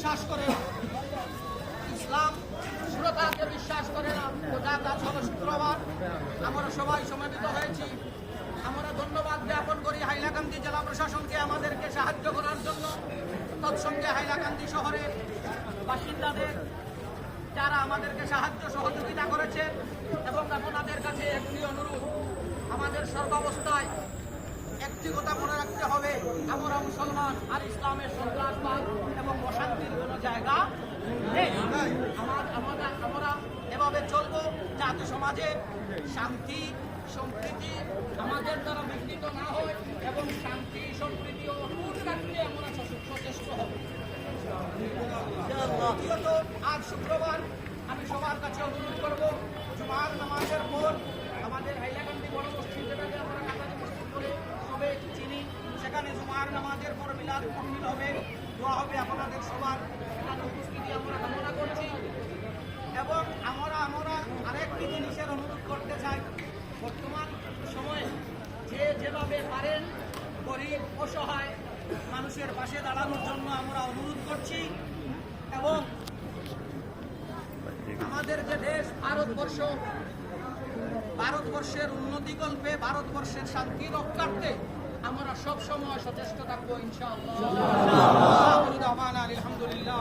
বিশ্বাস করে না, ইসলাম সুরতাকে বিশ্বাস করে না। ওটা কাজ হলো শুক্রবার আমরা সবাই সমবেত হয়েছি। আমরা ধন্যবাদ জ্ঞাপন করি হাইলাকান্দি জেলা প্রশাসনকে আমাদেরকে সাহায্য করার জন্য। তৎসঙ্গে হাইলাকান্দি শহরের বাসিন্দাদের যারা আমাদেরকে সাহায্য সহযোগিতা করেছে, এবং আপনাদের কাছে একটি অনুরোধ, আমাদের সর্বাবস্থায় একটি কথা মনে রাখতে হবে, আমরা মুসলমান, আর ইসলামের সন্ত্রাসবাদ এবং অশান্তির কোনো জায়গা নেই। আমরা এভাবে চলবো যাতে সমাজে শান্তি সম্প্রীতি আমাদের দ্বারা বিঘ্নিত না হয়, এবং শান্তি সম্প্রীতি ও অটুট রাখতে আমরা সচেষ্ট হব। দ্বিতীয়ত, আজ শুক্রবার আমি সবার কাছে অনুরোধ করব, জুমার নামাজের পর আমাদের হাইলাকান্দি বড় মসজিদ, যেটাকে আমরা কাটারি মসজিদ বলে সবে চিনি, সেখানে জুমার নামাজের পর মিলাদ মাহফিল হবে, দোয়া হবে। আপনাদের সবার এখানে উপস্থিতি আমরা কামনা করছি। এবং আমরা আরেকটি জিনিসের অনুরোধ করতে চাই, বর্তমান সময়ে যে যেভাবে পারেন গরিব অসহায় মানুষের পাশে দাঁড়ানোর জন্য আমরা অনুরোধ করছি। এবং আমাদের যে দেশ ভারতবর্ষের উন্নতিকল্পে, ভারতবর্ষের শান্তি রক্ষার্থে আমরা সব সময় সচেষ্ট থাকবো ইনশাআল্লাহ। আলহামদুলিল্লাহ।